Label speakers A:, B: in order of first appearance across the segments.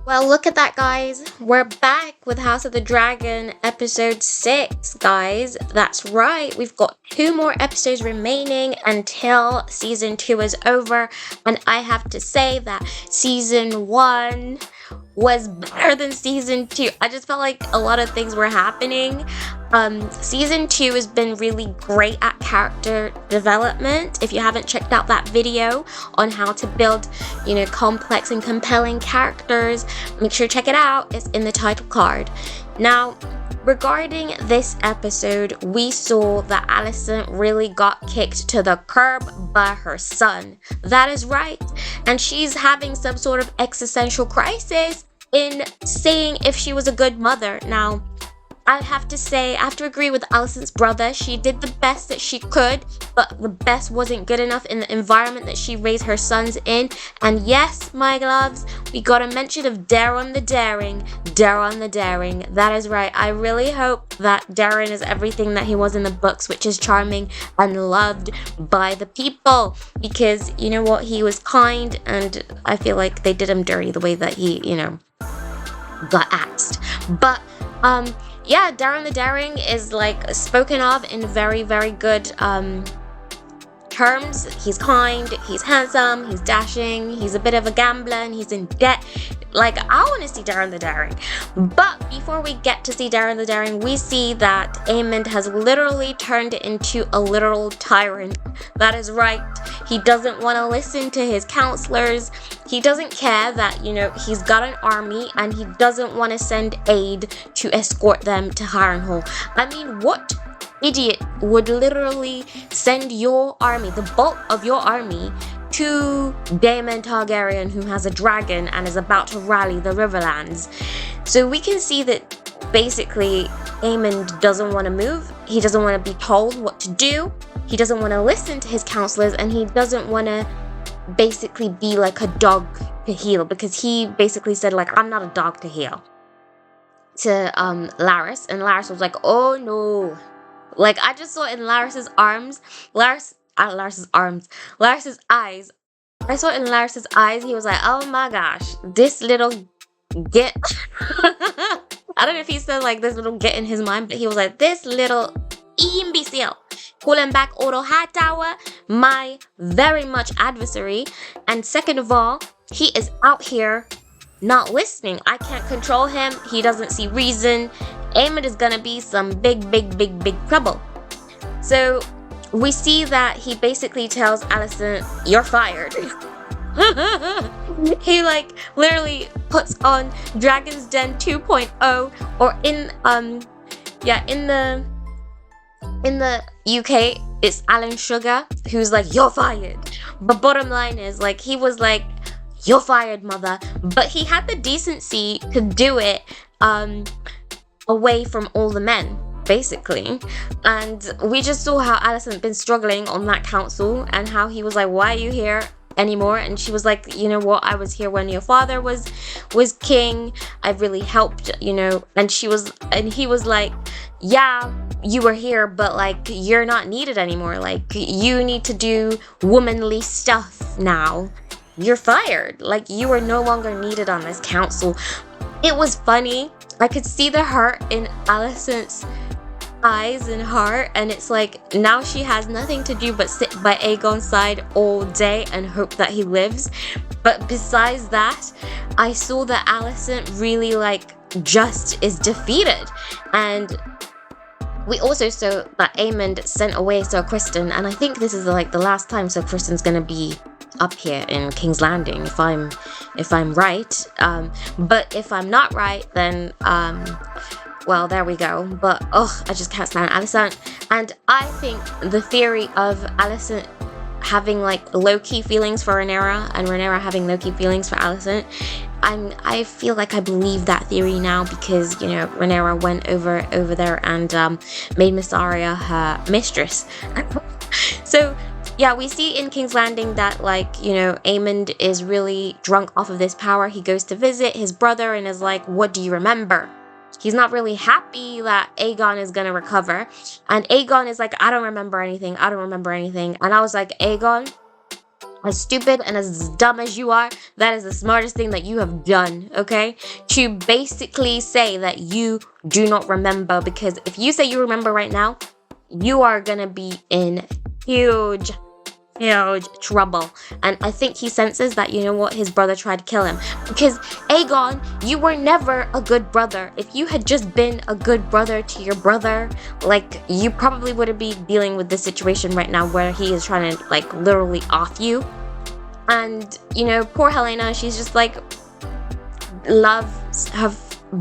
A: Well, look at that, guys. We're back with House of the Dragon episode 6, guys. That's right. We've got 2 more episodes remaining until season 2 is over. And I have to say that season 1 was better than season 2. I just felt like a lot of things were happening. Season 2 has been really great at character development. If you haven't checked out that video on how to build, complex and compelling characters, make sure to check it out. It's in the title card. Now, regarding this episode, we saw that Alicent really got kicked to the curb by her son. That is right. And she's having some sort of existential crisis in saying if she was a good mother. Now, I have to agree with Alicent's brother. She did the best that she could, but the best wasn't good enough in the environment that she raised her sons in. And yes, my loves, we got a mention of Daemon the Daring. Daemon the Daring. That is right. I really hope that Daemon is everything that he was in the books, which is charming and loved by the people. Because, you know what, he was kind, and I feel like they did him dirty the way that he, got axed. But, yeah, Daemon the Daring is spoken of in very, very good terms. He's kind, he's handsome, he's dashing, he's a bit of a gambler, and he's in debt. I want to see Daemon the Daring. But before we get to see Daemon the Daring, we see that Aemond has literally turned into a literal tyrant. That is right. He doesn't want to listen to his counselors. He doesn't care that, he's got an army, and he doesn't want to send aid to escort them to Harrenhal. I mean, what idiot would literally send your army, the bulk of your army, to Daemon Targaryen, who has a dragon and is about to rally the Riverlands? So we can see that basically Aemond doesn't want to move. He doesn't want to be told what to do. He doesn't want to listen to his counselors, and he doesn't want to basically be like a dog to heel, because he basically said, I'm not a dog to heel to Larys, and Larys was like, oh no. I just saw in Larys's eyes. I saw in Larys's eyes, he was like, oh my gosh, this little git. I don't know if he said this little git in his mind, but he was like, this little imbecile. Pulling back Odo Hightower, my very much adversary. And second of all, he is out here not listening. I can't control him. He doesn't see reason. Aemond is gonna be some big, big, big, big trouble. So we see that he basically tells Alicent, you're fired. He literally puts on Dragon's Den 2.0, or in the UK, it's Alan Sugar, who's you're fired. But bottom line is, he was you're fired, mother. But he had the decency to do it away from all the men, basically. And we just saw how Alicent been struggling on that council, and how he was like, why are you here anymore? And she was like, you know what, I was here when your father was king. I really helped, and he was like, yeah, you were here, but you're not needed anymore. You need to do womanly stuff now. You're fired. You are no longer needed on this council. It was funny. I could see the hurt in Alicent's eyes and heart, and it's now she has nothing to do but sit by Aegon's side all day and hope that he lives. But besides that, I saw that Alicent really just is defeated. And we also saw that Aemond sent away Sir Criston, and I think this is the last time Sir Criston's gonna be up here in King's Landing, if I'm right. But if I'm not right, then well, there we go. But I just can't stand Alicent. And I think the theory of Alicent having low-key feelings for Rhaenyra, and Rhaenyra having low-key feelings for Alicent, I feel I believe that theory now, because Rhaenyra went over there and made Miss Arya her mistress. So yeah, we see in King's Landing that Aemond is really drunk off of this power. He goes to visit his brother and is like, what do you remember? He's not really happy that Aegon is gonna recover, and Aegon is like, I don't remember anything. And I was like, Aegon, as stupid and as dumb as you are, that is the smartest thing that you have done, okay? To basically say that you do not remember, because if you say you remember right now, you are gonna be in huge trouble. And I think he senses that, you know what, his brother tried to kill him. Because Aegon, you were never a good brother. If you had just been a good brother to your brother, like, you probably wouldn't be dealing with this situation right now where he is trying to, like, literally off you. And, you know, poor Helaena, she's just like, loves her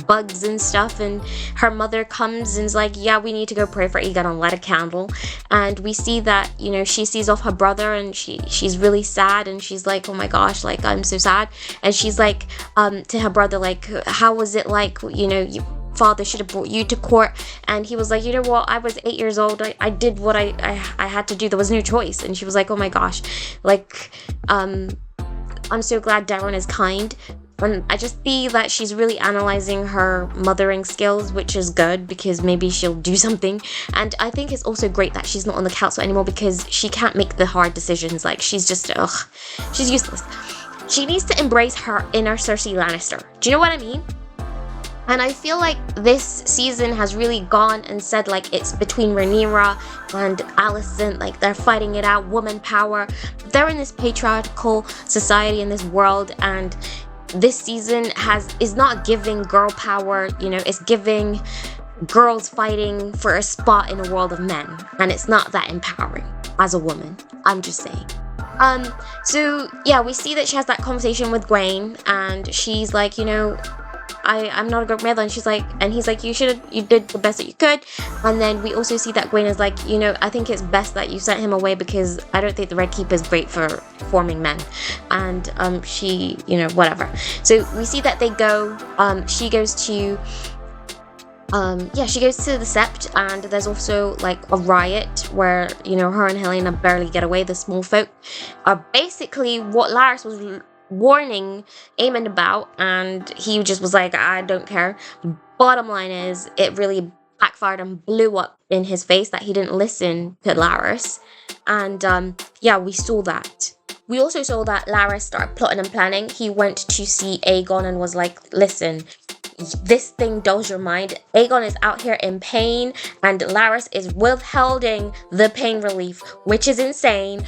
A: bugs and stuff, and her mother comes and is like, yeah, we need to go pray for Aegon and light a candle. And we see that, you know, she sees off her brother, and she's really sad, and she's like, oh my gosh, like, I'm so sad. And she's like, to her brother, like, how was it like, you know, father should have brought you to court. And he was like, you know what, I was 8 years old, I did what I had to do, there was no choice. And she was like, oh my gosh, like, I'm so glad Daemon is kind. And I just see that she's really analyzing her mothering skills, which is good, because maybe she'll do something. And I think it's also great that she's not on the council anymore, because she can't make the hard decisions. Like, she's just, she's useless. She needs to embrace her inner Cersei Lannister. Do you know what I mean? And I feel like this season has really gone and said, like, it's between Rhaenyra and Alicent, like, they're fighting it out, woman power. They're in this patriarchal society in this world, and this season is not giving girl power, you know, it's giving girls fighting for a spot in a world of men, and it's not that empowering as a woman, I'm just saying. So yeah, we see that she has that conversation with Gwaine, and she's like, you know, I'm not a good mother, and she's like, and he's like, you did the best that you could. And then we also see that Gwaine is like, you know, I think it's best that you sent him away, because I don't think the Red Keep is great for forming men. And she, you know, whatever. So we see that they go, she goes to the Sept, and there's also like a riot where, you know, her and Helaena barely get away. The small folk are basically what Larys was warning Aemond about, and he just was like, I don't care. Bottom line is, it really backfired and blew up in his face that he didn't listen to Larys. And yeah, we saw that. We also saw that Larys started plotting and planning. He went to see Aegon and was like, listen, this thing dulls your mind. Aegon is out here in pain, and Larys is withholding the pain relief, which is insane.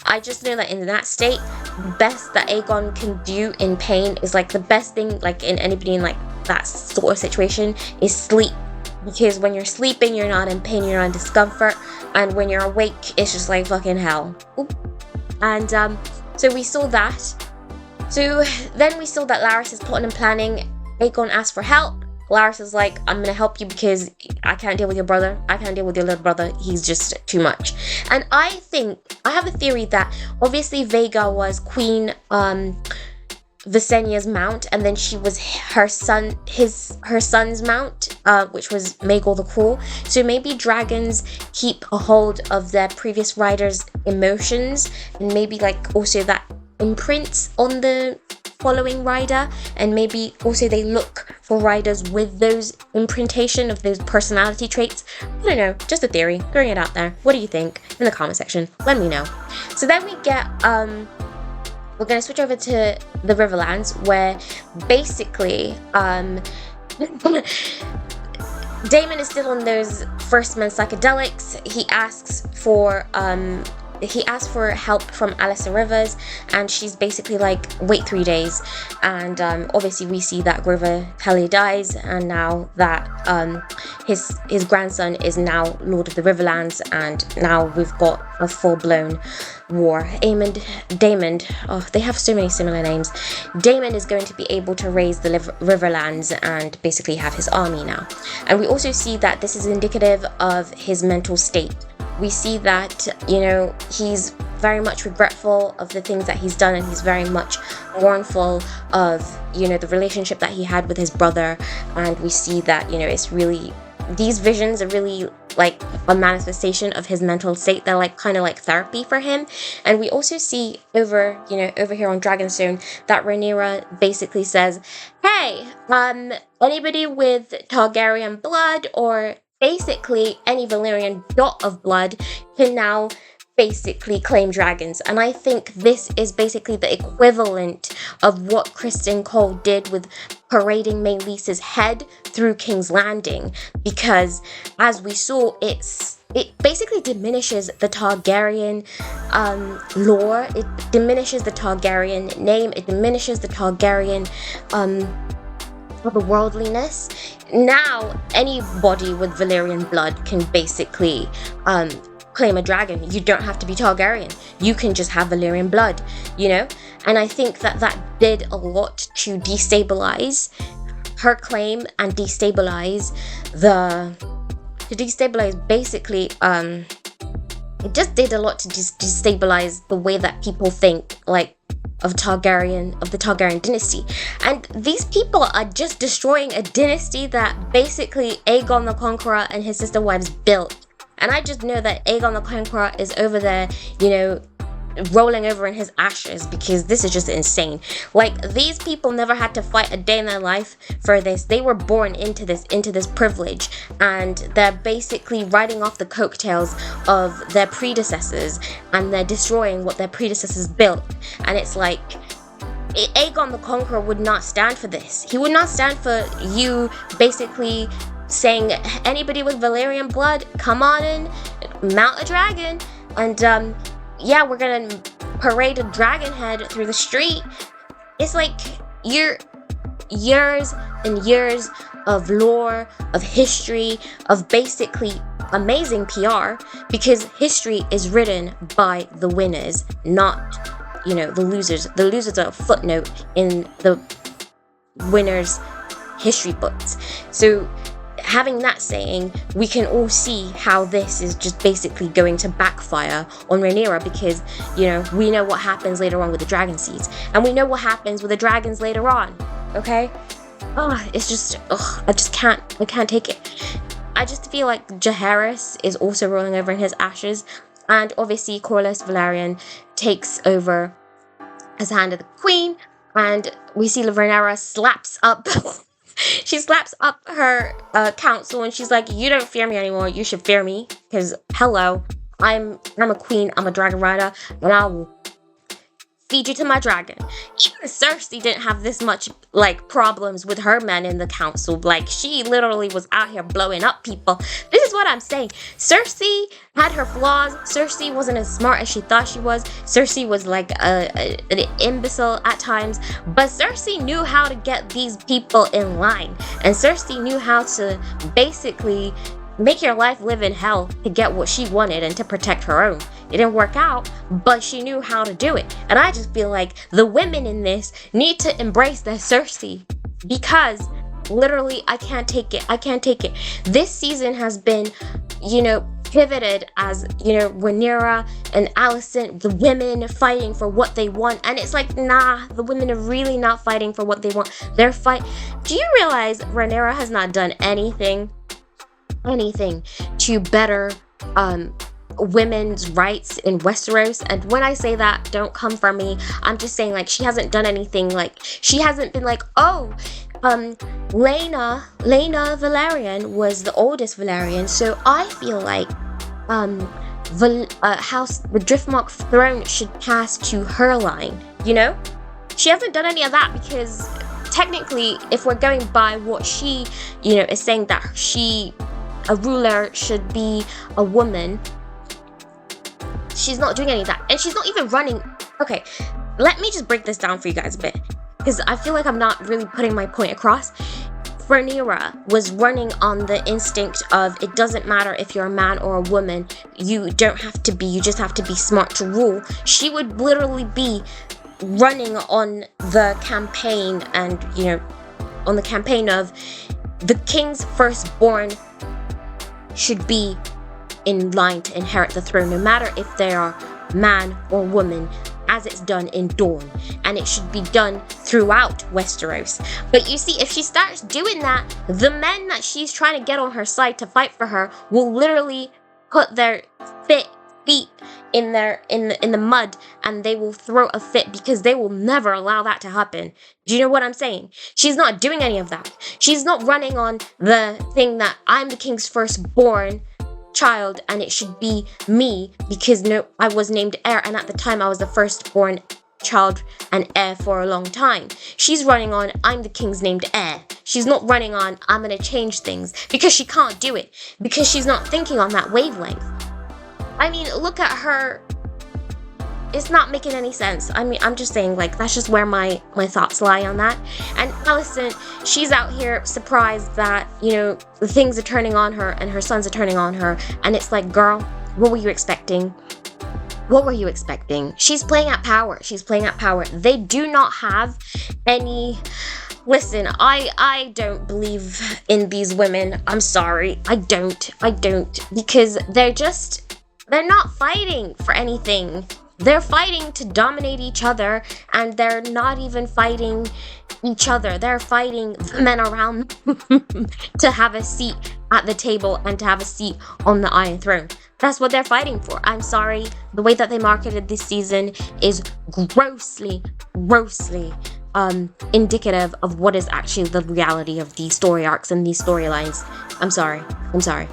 A: I just know that in that state, the best that Aegon can do in pain is, like, the best thing, like, in anybody in, like, that sort of situation is sleep. Because when you're sleeping, you're not in pain, you're not in discomfort, and when you're awake, it's just like fucking hell. Oop. And so we saw that. So then we saw that Larys is plotting and planning. Aegon asks for help. Larys is like, I'm gonna help you because I can't deal with your brother. I can't deal with your little brother. He's just too much. And I have a theory that obviously Vhagar was Queen Visenya's mount, and then she was her son's mount, which was Maegor the Cruel. So maybe dragons keep a hold of their previous riders' emotions, and maybe, like, also that imprints on the following rider, and maybe also they look for riders with those imprintation of those personality traits. I don't know, just a theory, throwing it out there. What do you think? In the comment section, let me know. So then we get we're gonna switch over to the Riverlands, where basically Daemon is still on those first men psychedelics. He asks for help from Alyssa Rivers, and she's basically like, wait 3 days. And obviously we see that River Kelly dies, and now that his grandson is now Lord of the Riverlands, and now we've got a full-blown war. Daemon, oh, they have so many similar names. Daemon is going to be able to raise the Riverlands and basically have his army now. And we also see that this is indicative of his mental state. We see that, you know, he's very much regretful of the things that he's done, and he's very much mournful of, you know, the relationship that he had with his brother. And we see that, you know, it's really, these visions are really like a manifestation of his mental state. They're like kind of like therapy for him. And we also see over here on Dragonstone that Rhaenyra basically says, hey, anybody with Targaryen blood, or basically any Valyrian dot of blood, can now basically claim dragons. And I think this is basically the equivalent of what Kristen Cole did with parading Meleese's head through King's Landing, because as we saw, it basically diminishes the Targaryen lore, it diminishes the Targaryen name, it diminishes the Targaryen otherworldliness. Now anybody with Valyrian blood can basically claim a dragon. You don't have to be Targaryen. You can just have Valyrian blood, you know? And I think that did a lot to destabilize her claim and destabilize basically, it just did a lot to destabilize the way that people think, like, of the Targaryen dynasty. And these people are just destroying a dynasty that basically Aegon the Conqueror and his sister wives built. And I just know that Aegon the Conqueror is over there, you know, rolling over in his ashes, because this is just insane. Like, these people never had to fight a day in their life for this. They were born into this privilege, and they're basically riding off the coattails of their predecessors, and they're destroying what their predecessors built. And it's like, Aegon the Conqueror would not stand for this. He would not stand for you basically saying, anybody with Valyrian blood, come on in, mount a dragon, and yeah, we're gonna parade a dragon head through the street. It's like, you're years and years of lore, of history, of basically amazing PR, because history is written by the winners, not, you know, the losers. The losers are a footnote in the winners' history books. So having that saying, we can all see how this is just basically going to backfire on Rhaenyra, because, you know, we know what happens later on with the dragon seeds, and we know what happens with the dragons later on, okay? It's just, I can't take it. I just feel like Jaehaerys is also rolling over in his ashes, and obviously Corlys Velaryon takes over as Hand of the Queen, and we see Rhaenyra slaps up she slaps up her council, and she's like, you don't fear me anymore, you should fear me, because hello, I'm a queen, I'm a dragon rider, and I will feed you to my dragon. Even Cersei didn't have this much, like, problems with her men in the council. Like, she literally was out here blowing up people. This is what I'm saying. Cersei had her flaws. Cersei wasn't as smart as she thought she was. Cersei was like an imbecile at times. But Cersei knew how to get these people in line. And Cersei knew how to basically make your life live in hell to get what she wanted and to protect her own. It didn't work out, but she knew how to do it. And I just feel like the women in this need to embrace their Cersei, because literally I can't take it. This season has been, you know, pivoted as, you know, Rhaenyra and Alicent, the women fighting for what they want, and it's like, nah, the women are really not fighting for what they want. Do you realize Rhaenyra has not done anything to better women's rights in Westeros? And when I say that, don't come for me. I'm just saying, like, she hasn't done anything. Like, she hasn't been like, Lena Velaryon was the oldest Velaryon, so I feel like the Driftmark throne should pass to her line, you know? She hasn't done any of that, because technically, if we're going by what she, you know, is saying, that a ruler should be a woman, she's not doing any of that. And she's not even running. Okay, let me just break this down for you guys a bit, because I feel like I'm not really putting my point across. Rhaenyra was running on the instinct of, it doesn't matter if you're a man or a woman, you just have to be smart to rule. She would literally be running on the campaign, and, you know, on the campaign of the king's firstborn should be in line to inherit the throne, no matter if they are man or woman, as it's done in Dawn, and it should be done throughout Westeros. But you see, if she starts doing that, the men that she's trying to get on her side to fight for her will literally put their feet in the mud, and they will throw a fit, because they will never allow that to happen. Do you know what I'm saying? She's not doing any of that. She's not running on the thing that I'm the king's firstborn, child and it should be me because no, I was named heir, and at the time I was the firstborn child and heir for a long time. She's running on, I'm the king's named heir. She's not running on, I'm gonna change things, because she can't do it, because she's not thinking on that wavelength. I mean, look at her. It's not making any sense. I mean, I'm just saying, like, that's just where my thoughts lie on that. And Allison, she's out here surprised that, you know, things are turning on her and her sons are turning on her. And it's like, girl, what were you expecting? What were you expecting? She's playing at power. She's playing at power. They do not have any... Listen, I don't believe in these women. I'm sorry. I don't. Because they're not fighting for anything. They're fighting to dominate each other, and they're not even fighting each other. They're fighting the men around them to have a seat at the table and to have a seat on the Iron Throne. That's what they're fighting for. I'm sorry. The way that they marketed this season is grossly indicative of what is actually the reality of these story arcs and these storylines. I'm sorry.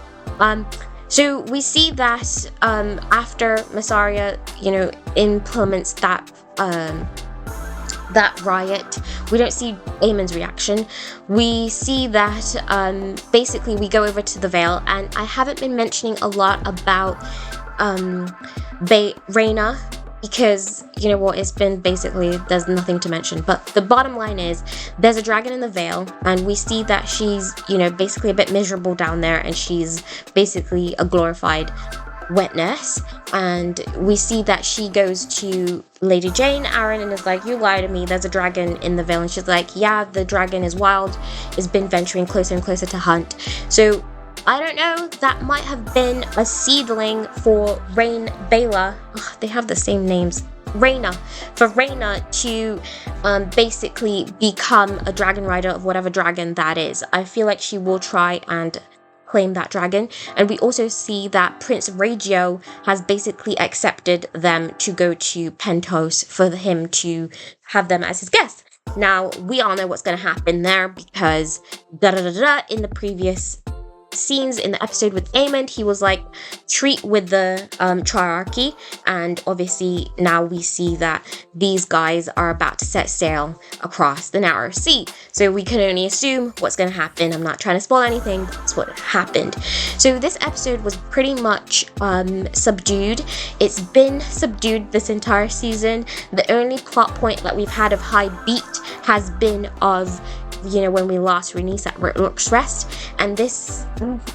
A: So we see that after Mysaria, you know, implements that riot, we don't see Aemond's reaction. We see that basically we go over to the Vale, and I haven't been mentioning a lot about Rhaenyra, because, you know what, it's been basically, there's nothing to mention. But the bottom line is, there's a dragon in the Vale, and we see that she's, you know, basically a bit miserable down there, and she's basically a glorified wet nurse. And we see that she goes to Lady Jane Arryn and is like, you lie to me, there's a dragon in the Vale. And she's like, yeah, the dragon is wild, it's been venturing closer and closer to hunt. So I don't know, that might have been a seedling for Rhaenyra. They have the same names. Rhaenyra. For Rhaenyra to basically become a dragon rider of whatever dragon that is. I feel like she will try and claim that dragon. And we also see that Prince Regio has basically accepted them to go to Pentos for him to have them as his guests. Now, we all know what's going to happen there, because in the previous scenes in the episode with Aemond, he was like, treat with the triarchy, and obviously now we see that these guys are about to set sail across the narrow sea. So we can only assume what's going to happen. I'm not trying to spoil anything, but that's what happened. So this episode was pretty much subdued. It's been subdued this entire season. The only plot point that we've had of high beat has been of, you know, when we lost Rhaenys at Rook's Rest. And this,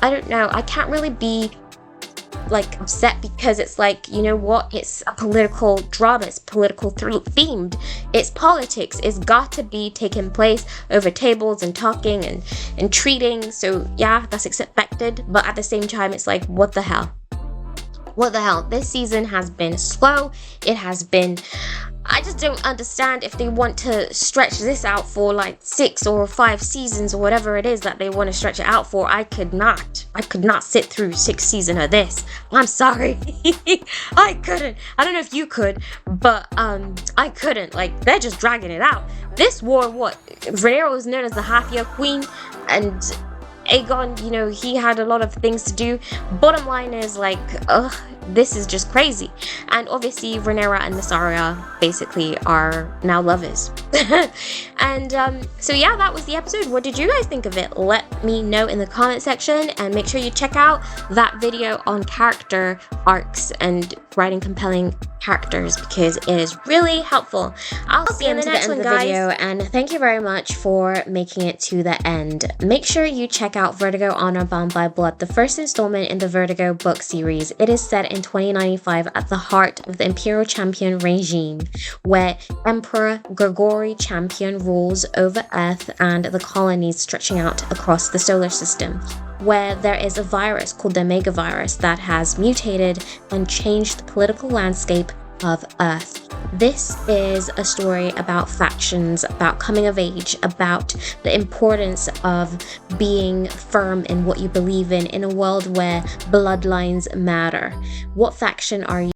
A: I don't know, I can't really be like upset, because it's like, you know what, it's a political drama, it's political themed, it's politics, it's got to be taking place over tables and talking and treating. So yeah, that's expected, but at the same time it's like, what the hell? This season has been slow. It has been, I just don't understand if they want to stretch this out for like 6 or 5 seasons or whatever it is that they want to stretch it out for. I could not sit through 6 seasons of this. I'm sorry. I couldn't. I don't know if you could, but I couldn't. Like, they're just dragging it out. This war, what? Rhaenyra was known as the half-year queen, and Aegon, you know, he had a lot of things to do. Bottom line is, like, this is just crazy. And obviously Rhaenyra and Mysaria basically are now lovers. And so yeah, that was the episode. What did you guys think of it? Let me know in the comment section, and make sure you check out that video on character arcs and writing compelling characters, because it is really helpful. I'll see you in the next one, guys. Video, and thank you very much for making it to the end. Make sure you check out Vertigo Honor Bound by Blood, the first installment in the Vertigo book series. It is set in 2095 at the heart of the Imperial Champion regime, where Emperor Gregory Champion rules over Earth and the colonies stretching out across the solar system, where there is a virus called the Megavirus that has mutated and changed the political landscape of Earth. This is a story about factions, about coming of age, about the importance of being firm in what you believe in a world where bloodlines matter. What faction are you?